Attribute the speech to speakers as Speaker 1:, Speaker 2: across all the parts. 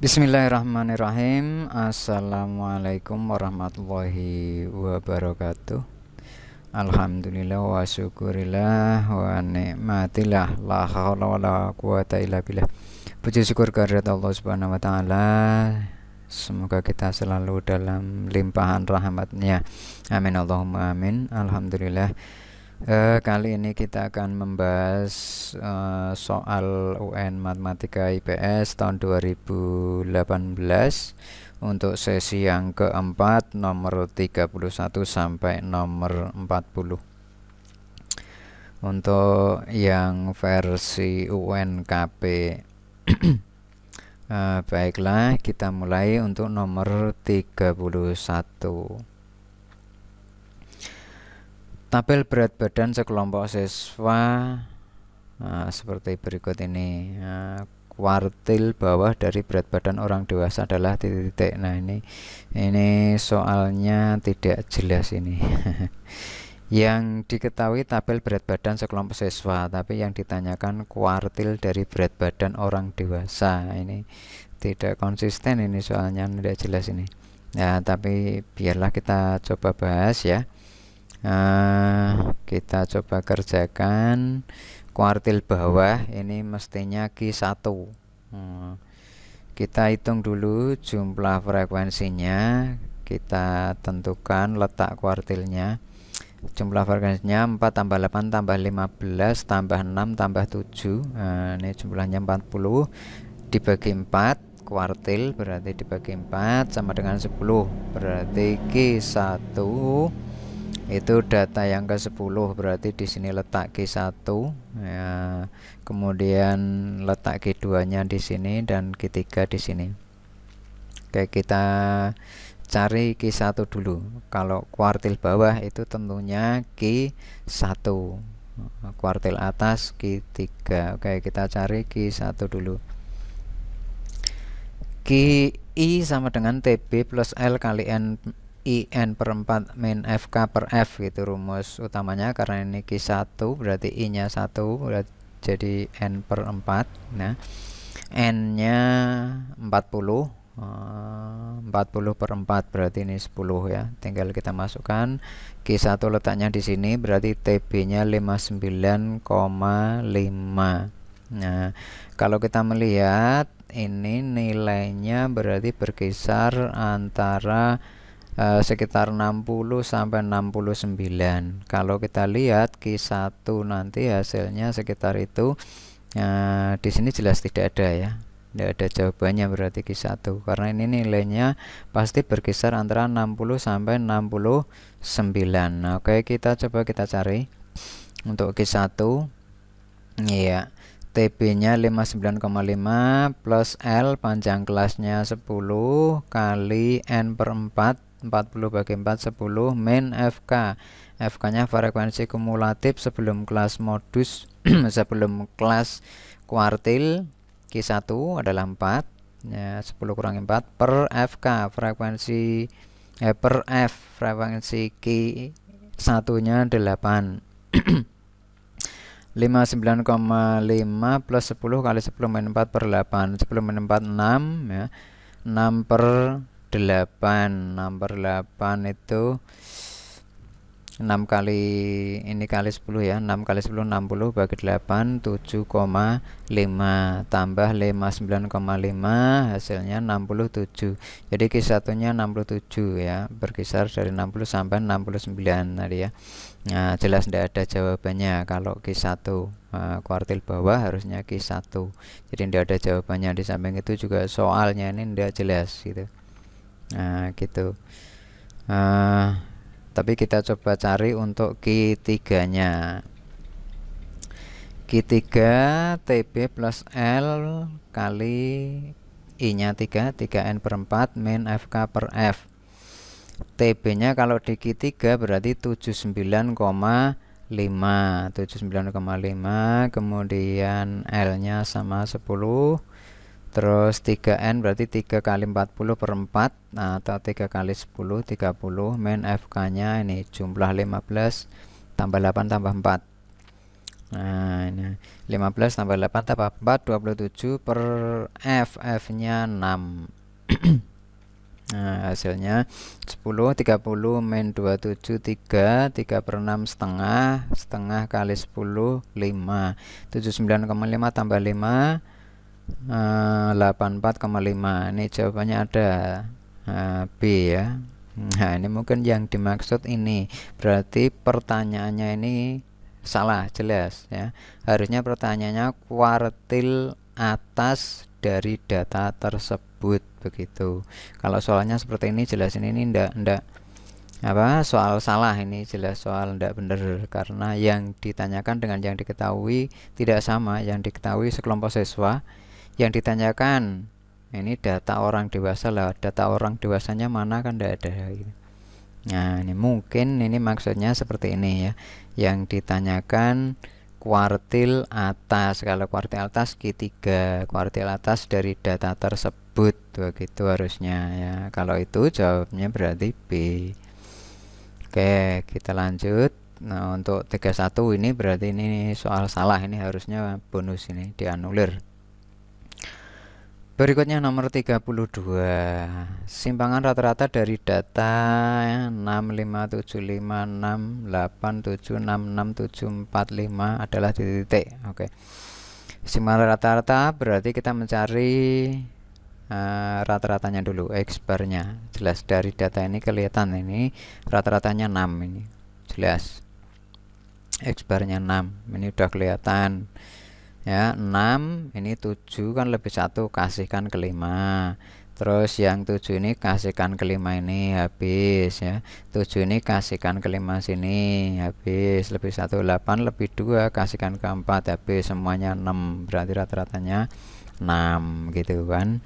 Speaker 1: Bismillahirrahmanirrahim. Assalamualaikum warahmatullahi wabarakatuh. Alhamdulillah wa syukurillah wa ni'matillah. La haula wa la quwata illa billah. Puji syukur kehadirat Allah Subhanahu wa taala. Semoga kita selalu dalam limpahan rahmatnya. Amin Allahumma amin. Alhamdulillah. Kali ini kita akan membahas soal UN Matematika IPS tahun 2018 untuk sesi yang keempat, nomor 31 sampai nomor 40. Untuk yang versi UNKP baiklah, kita mulai untuk nomor 31. Tabel berat badan sekelompok siswa seperti berikut ini. Kuartil bawah dari berat badan orang dewasa adalah titik-titik. Nah, ini soalnya tidak jelas ini. Yang diketahui tabel berat badan sekelompok siswa, tapi yang ditanyakan kuartil dari berat badan orang dewasa. Ini tidak konsisten, ini soalnya tidak jelas ini. Ya, tapi biarlah kita coba bahas ya. Kita coba kerjakan. Kuartil bawah ini mestinya Q1. Kita hitung dulu jumlah frekuensinya, kita tentukan letak kuartilnya. Jumlah frekuensinya 4 tambah 8 tambah 15 tambah 6 tambah 7. Ini jumlahnya 40 dibagi 4, kuartil berarti dibagi 4 sama dengan 10, berarti Q1 itu data yang ke-10, berarti di sini letak Q1 ya. Kemudian letak Q2 nya di sini dan Q3 di sini. Oke, kita cari Q1 dulu. Kalau kuartil bawah itu tentunya Q1, kuartil atas Q3. Oke, kita cari Q1 dulu. QI sama dengan TB plus L kali N IN per 4 min FK per F, gitu rumus utamanya. Karena ini Q1 berarti I nya 1, berarti jadi N per 4. Nah, N nya 40, 40 per 4 berarti ini 10 ya. Tinggal kita masukkan. Q1 letaknya di sini, berarti TB nya 59,5. Nah, kalau kita melihat ini nilainya berarti berkisar antara sekitar 60 sampai 69. Kalau kita lihat Q1 nanti hasilnya sekitar itu. Di sini jelas tidak ada ya, tidak ada jawabannya berarti Q1, karena ini nilainya pasti berkisar antara 60 sampai 69. Nah, oke, kita coba kita cari untuk Q1 ya. TB nya 59,5 plus L panjang kelasnya 10 kali N per 4, 40 bagi 4 10 min FK. FK nya frekuensi kumulatif sebelum kelas modus sebelum kelas kuartil. Q1 adalah 4 ya, 10 kurangi 4 per FK frekuensi per F frekuensi Q1 nya 8. 59,5 plus 10 kali 10 min 4 per 8. 10 min 4 6 ya. 6 per 8. 6 per 8 itu 6 kali ini kali 10 ya. 6 kali 10 60 bagi 8 7,5 tambah 59,5 hasilnya 67. Jadi Q1 nya 67 ya, berkisar dari 60 sampai 69 tadi ya. Nah, jelas tidak ada jawabannya kalau Q1 kuartil bawah harusnya Q1. Jadi tidak ada jawabannya. Di samping itu juga soalnya ini tidak jelas gitu. Nah, gitu. Tapi kita coba cari untuk Q3 nya. Q3 TB plus L kali I nya 3 3N per 4 min FK per F. TB nya kalau di Q3 berarti 79,5. 79,5, kemudian L nya sama 10, terus 3N berarti 3 kali 40 per 4 atau 3 kali 10 30 min FK nya ini jumlah 15 tambah 8 tambah 4 Nah, ini 15 tambah 8 tambah 4, 27 per F. F-nya 6. Nah, hasilnya 10, 30 min 27, 3 per 6 setengah, setengah kali 10, 5. 79,5 tambah 5, 84,5. Ini jawabannya ada B ya. Nah, ini mungkin yang dimaksud ini. Berarti pertanyaannya ini salah jelas ya. Harusnya pertanyaannya kuartil atas dari data tersebut begitu. Kalau soalnya seperti ini jelas ini ndak apa soal salah, ini jelas soal ndak benar karena yang ditanyakan dengan yang diketahui tidak sama. Yang diketahui sekelompok siswa, yang ditanyakan ini data orang dewasa lah. Data orang dewasanya mana kan ndak ada gitu. Nah, ini mungkin ini maksudnya seperti ini ya. Yang ditanyakan kuartil atas. Kalau kuartil atas Q3, kuartil atas dari data tersebut begitu harusnya ya. Kalau itu jawabnya berarti B. Oke, kita lanjut. Nah, untuk 31 ini berarti ini soal salah, ini harusnya bonus, ini dianulir. Berikutnya nomor 32. Simpangan rata-rata dari data 65756876674 adalah titik. Oke. Simpangan rata-rata berarti kita mencari rata-ratanya dulu, X barnya. Jelas dari data ini kelihatan ini rata-ratanya 6 ini. Jelas. X barnya 6. Ini udah kelihatan. Ya, 6 ini 7 kan lebih 1 kasihkan ke 5. Terus yang 7 ini kasihkan ke 5 ini habis ya. 7 ini kasihkan ke 5 sini habis, lebih 1 8 lebih 2 kasihkan ke 4 habis, semuanya 6. Berarti rata-ratanya 6 gitu kan.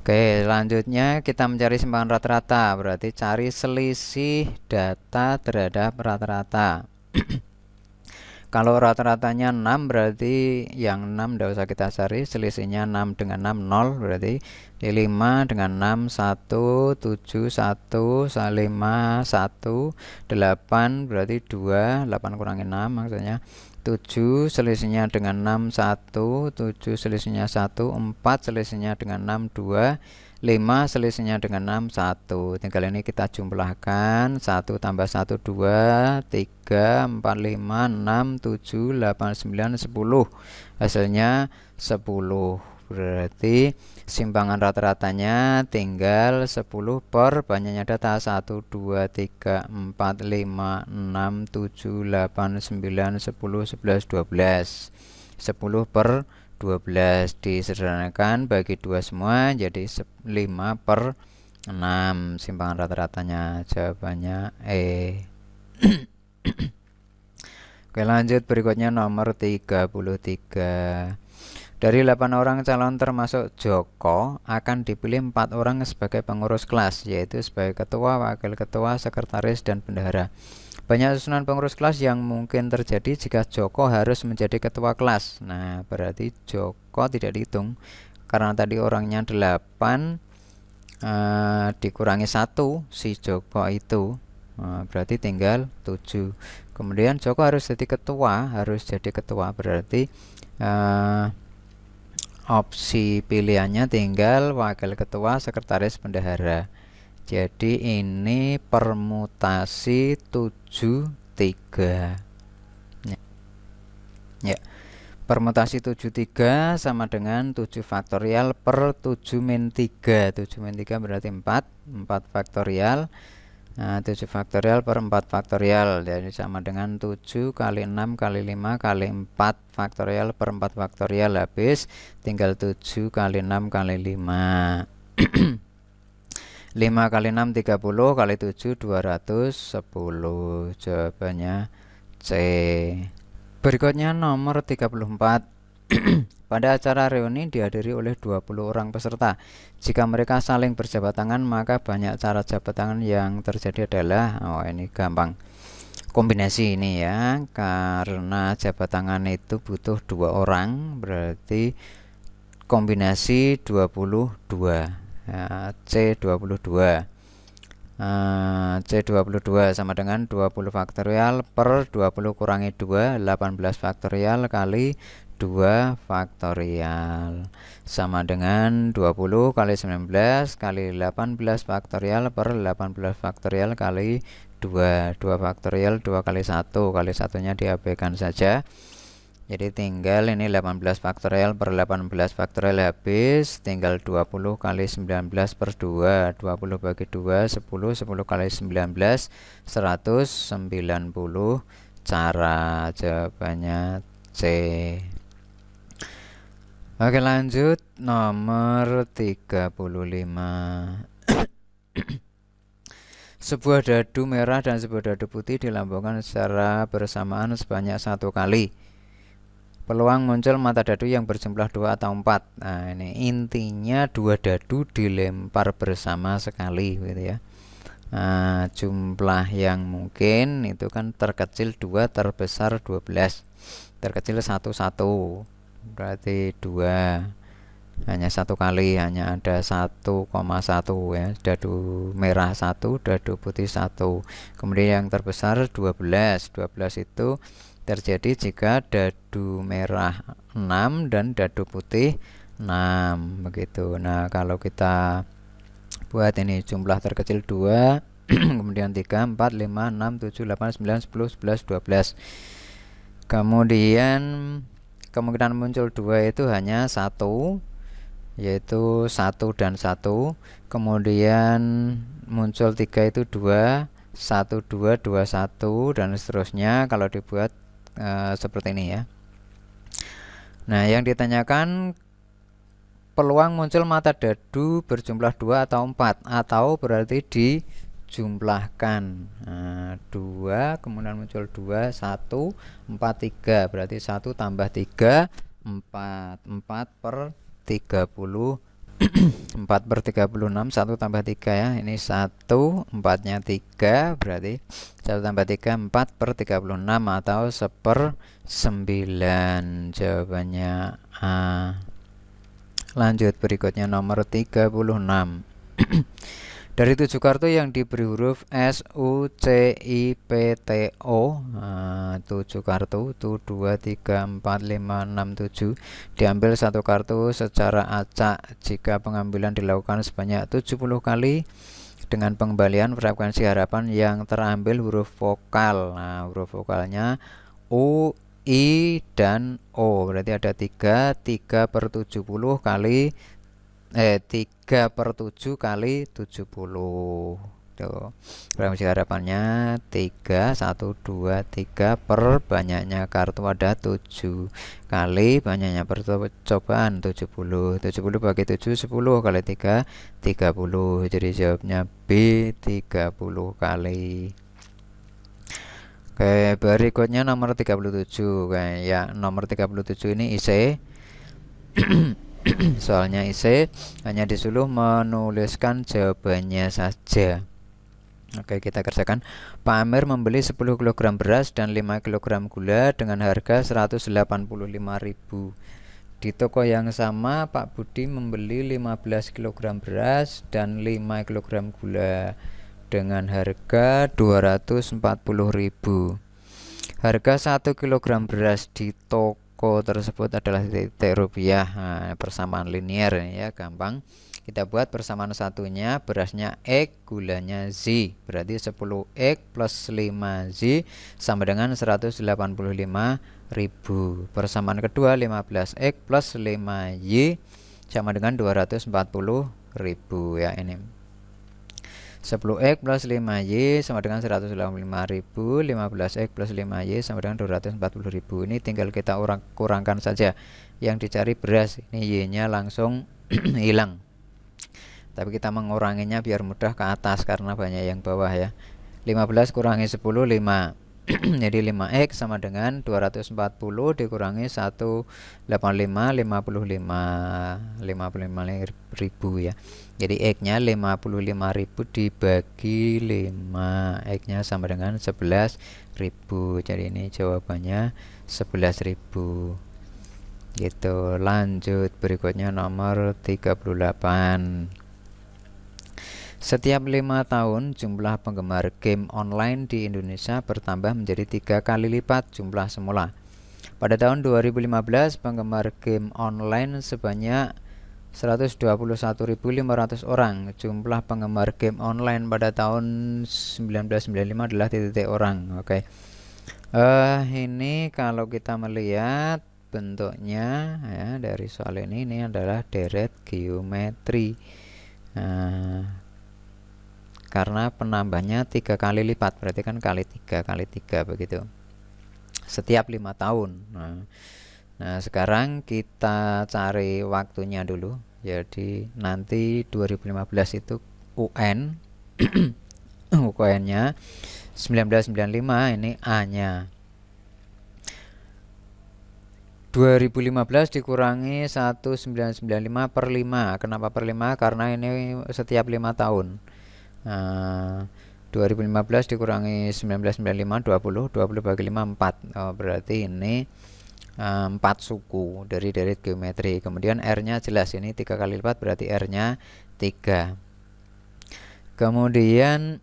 Speaker 1: Oke, selanjutnya kita mencari simpangan rata-rata, berarti cari selisih data terhadap rata-rata. Kalau rata-ratanya 6 berarti yang 6 tidak usah kita cari, selisihnya 6 dengan 6 0, berarti 5 dengan 6 1, 7 1, 5 1, 8 berarti 2, 8 kurangi 6 maksudnya 7, selisihnya dengan 6 1, 7 selisihnya 1, 4 selisihnya dengan 6 2, 5 selisihnya dengan 6 1. Tinggal ini kita jumlahkan, 1 tambah 1 2, 3 4 5 6 7 8 9 10. Hasilnya 10. Berarti simpangan rata-ratanya tinggal 10 per banyaknya data 1 2 3 4 5 6 7 8 9 10 11 12. 10 per 12 disederhanakan bagi 2 semua jadi 5 per 6. Simpangan rata-ratanya jawabannya E. Oke, lanjut berikutnya nomor 33. Dari 8 orang calon termasuk Joko akan dipilih 4 orang sebagai pengurus kelas, yaitu sebagai ketua, wakil ketua, sekretaris, dan bendahara. Banyak susunan pengurus kelas yang mungkin terjadi jika Joko harus menjadi ketua kelas. Nah, berarti Joko tidak dihitung karena tadi orangnya 8 dikurangi 1 si Joko itu, berarti tinggal 7. Kemudian Joko harus jadi ketua, berarti opsi pilihannya tinggal wakil ketua, sekretaris, bendahara. Jadi ini permutasi 73 ya. Permutasi 73 sama dengan 7 faktorial per 7 min 3. 7 min 3 berarti 4 faktorial. Nah, 7 faktorial per 4 faktorial, jadi sama dengan 7 kali 6 kali 5 kali 4 faktorial per 4 faktorial, habis tinggal 7 kali 6 kali 5. 5 kali 6 30 kali 7 210. Jawabannya C. Berikutnya nomor 34. Pada acara reuni dihadiri oleh 20 orang peserta. Jika mereka saling berjabat tangan, maka banyak cara jabat tangan yang terjadi adalah, ini gampang, kombinasi ini ya, karena jabat tangan itu butuh 2 orang, berarti kombinasi 22 ya, C 22. C22 sama dengan 20 faktorial per 20 kurangi 2, 18 faktorial kali 2 faktorial sama dengan 20 kali 19 kali 18 faktorial per 18 faktorial kali 2 faktorial 2 kali 1 kali satunya diabaikan saja. Jadi tinggal ini 18 faktorial per 18 faktorial habis, tinggal 20 kali 19 per 2, 20 bagi 2, 10, 10 kali 19, 190 cara. Jawabannya C. Oke, lanjut nomor 35. Sebuah dadu merah dan sebuah dadu putih dilambungkan secara bersamaan sebanyak 1 kali. Peluang muncul mata dadu yang berjumlah 2 atau 4. Nah, ini intinya dua dadu dilempar bersama sekali gitu ya. Nah, jumlah yang mungkin itu kan terkecil 2, terbesar 12. Terkecil 1, 1. Berarti 2. Hanya 1 kali, hanya ada 1,1 ya. Dadu merah 1, dadu putih 1. Kemudian yang terbesar 12. 12 itu terjadi jika dadu merah 6 dan dadu putih 6 begitu. Nah, kalau kita buat ini jumlah terkecil 2 kemudian 3, 4, 5, 6, 7, 8, 9, 10, 11, 12. Kemudian kemungkinan muncul 2 itu hanya 1, yaitu 1 dan 1. Kemudian muncul 3 itu 2, 1, 2, 2, 1 dan seterusnya kalau dibuat seperti ini ya. Nah, yang ditanyakan peluang muncul mata dadu berjumlah 2 atau 4, atau berarti dijumlahkan. Nah, 2 kemudian muncul 2, 1, 4, 3, berarti 1 tambah 3, 4. 4 per 30 4 per 36, 1 tambah 3 ya. Ini 1, 4-nya 3, berarti 1 tambah 3, 4 per 36 atau 1/9. Jawabannya A. Lanjut berikutnya nomor 36. Dari 7 kartu yang diberi huruf S, U, C, I, P, T, O, 7 kartu itu 2, 3, 4, 5, 6, 7. Diambil satu kartu secara acak jika pengambilan dilakukan sebanyak 70 kali dengan pengembalian frekuensi harapan yang terambil huruf vokal. Nah, huruf vokalnya U, I, dan O. Berarti ada 3 per 70 kali 3 per 7 kali 70. Tuh. Frekuensi harapannya 3, 1, 2, 3 per banyaknya kartu ada 7 kali banyaknya percobaan 70. 70 bagi 7, 10 kali 3, 30. Jadi jawabnya B, 30 kali. Oke, berikutnya nomor 37. Oke, ya, nomor 37 ini IC. Soalnya IC hanya disuruh menuliskan jawabannya saja. Oke, kita kerjakan. Pak Amir membeli 10 kg beras dan 5 kg gula dengan harga 185.000. Di toko yang sama Pak Budi membeli 15 kg beras dan 5 kg gula dengan harga 240.000. Harga 1 kg beras di toko tersebut adalah titik rupiah. Nah, persamaan linear ya, gampang. Kita buat persamaan satunya, berasnya X, gulanya Z. Berarti 10X plus 5Z sama dengan 185.000. Persamaan kedua 15X plus 5Y sama dengan 240.000 ya ini. 10X plus 5Y sama dengan 185.000, 15X plus 5Y sama dengan 240.000. Ini tinggal kita kurangkan saja. Yang dicari beras, ini Y-nya langsung hilang. Tapi kita menguranginya biar mudah ke atas karena banyak yang bawah ya. 15 kurangi 10, 5. Jadi 5X sama dengan 240 dikurangi 185, 55.000 ya. Jadi X-nya 55.000 dibagi 5. X-nya sama dengan 11.000. Jadi ini jawabannya 11.000. Gitu. Lanjut berikutnya nomor 38. Setiap 5 tahun jumlah penggemar game online di Indonesia bertambah menjadi 3 kali lipat jumlah semula. Pada tahun 2015 penggemar game online sebanyak 121.500 orang. Jumlah penggemar game online pada tahun 1995 adalah titik orang. Oke. Ini kalau kita melihat bentuknya ya dari soal ini adalah deret geometri. Karena penambahnya 3 kali lipat, berarti kan kali 3 begitu. Setiap 5 tahun. Nah, sekarang kita cari waktunya dulu. Jadi nanti 2015 itu UN UN-nya 1995, ini A-nya. 2015 dikurangi 1995 per 5. Kenapa per 5? Karena ini setiap 5 tahun. 2015 dikurangi 1995 20 bagi 5 4. Berarti ini 4 suku dari deret geometri. Kemudian R-nya jelas, ini 3 kali lipat, berarti R-nya 3. Kemudian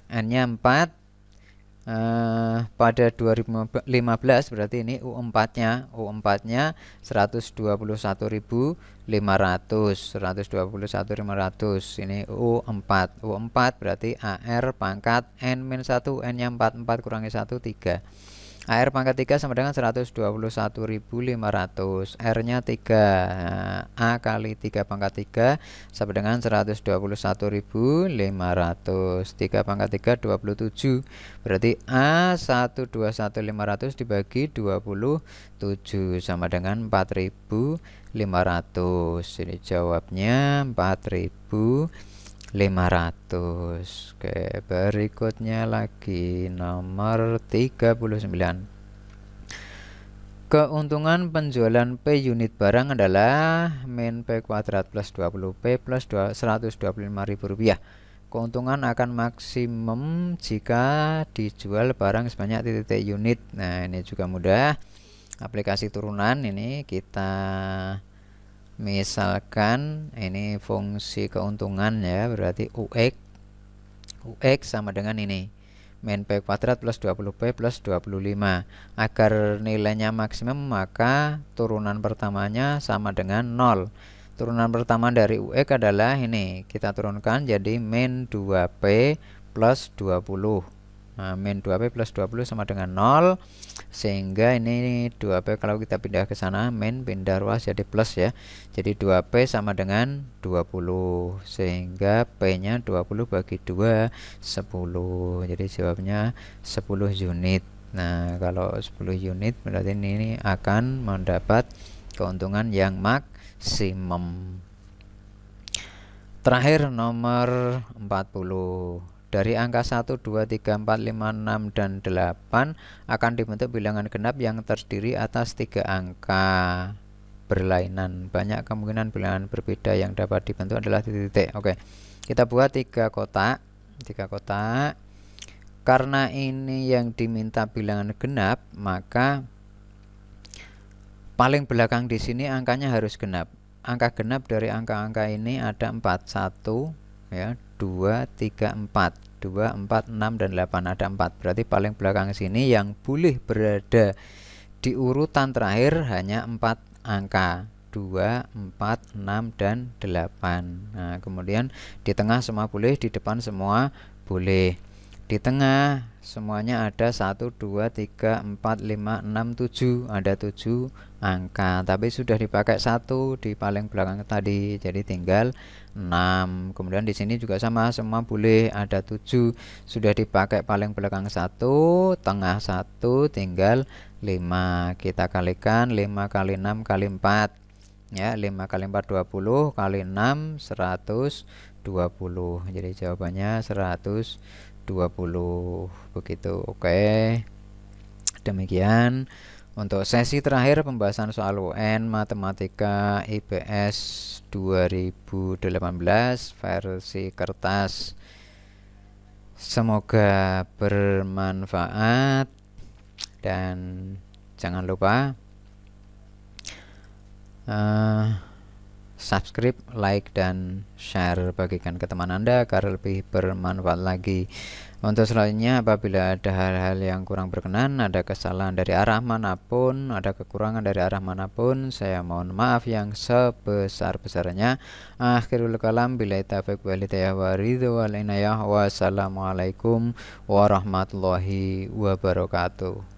Speaker 1: N-nya 4. Pada 2015 berarti ini U4-nya 121.500. Ini U4 berarti AR pangkat N-1, N-nya 4 kurangi 1 3. AR pangkat 3 sama dengan 121.500. R-nya 3. A kali 3 pangkat 3 sama dengan 121.500. 3 pangkat 3 27. Berarti A 121.500 dibagi 27 sama dengan 4.500. Ini jawabnya 4.500. Oke, berikutnya lagi nomor 39. Keuntungan penjualan P unit barang adalah min P kuadrat plus 20P plus 125.000 rupiah. Keuntungan akan maksimum jika dijual barang sebanyak titik unit. Nah, ini juga mudah. Aplikasi turunan ini kita misalkan ini fungsi keuntungan ya, berarti UX sama dengan ini min P kuadrat plus 20P plus 25. Agar nilainya maksimum maka turunan pertamanya sama dengan 0. Turunan pertama dari UX adalah ini, kita turunkan jadi min 2P plus 20. Nah, min 2P plus 20 sama dengan 0, sehingga ini 2P kalau kita pindah ke sana min pindah ruas jadi plus ya. Jadi 2P sama dengan 20, sehingga P nya 20 bagi 2 10. Jadi jawabnya 10 unit. Nah, kalau 10 unit berarti ini akan mendapat keuntungan yang maksimum. Terakhir nomor 40. Dari angka 1, 2, 3, 4, 5, 6, dan 8 akan dibentuk bilangan genap yang terdiri atas 3 angka berlainan. Banyak kemungkinan bilangan berbeda yang dapat dibentuk adalah titik-titik. Oke, kita buat 3 kotak. Karena ini yang diminta bilangan genap, maka paling belakang di sini angkanya harus genap. Angka genap dari angka-angka ini ada 4, 1 ya, 2, 3, 4, 2, 4, 6, dan 8, ada 4. Berarti paling belakang sini yang boleh berada di urutan terakhir hanya 4 angka, 2, 4, 6, dan 8. Nah, kemudian di tengah semua boleh, di depan semua boleh. Di tengah semuanya ada 1, 2, 3, 4, 5, 6, 7. Ada 7 angka, tapi sudah dipakai 1 di paling belakang tadi, jadi tinggal 6. Kemudian di sini juga sama, semua boleh, ada 7. Sudah dipakai paling belakang 1, tengah 1, tinggal 5. Kita kalikan 5 kali 6 kali 4. Ya, 5 kali 4 20, kali 6 120. Jadi jawabannya 120 begitu. Oke. Demikian untuk sesi terakhir pembahasan soal UN Matematika IPS 2018 versi kertas. Semoga bermanfaat dan jangan lupa subscribe, like, dan share, bagikan ke teman Anda agar lebih bermanfaat lagi. Untuk selanjutnya, apabila ada hal-hal yang kurang berkenan, ada kesalahan dari arah manapun, ada kekurangan dari arah manapun, saya mohon maaf yang sebesar-besarnya. Akhirul kalam, billahi taufiq wal hidayah wa ridho wal inayah. Wassalamualaikum warahmatullahi wabarakatuh.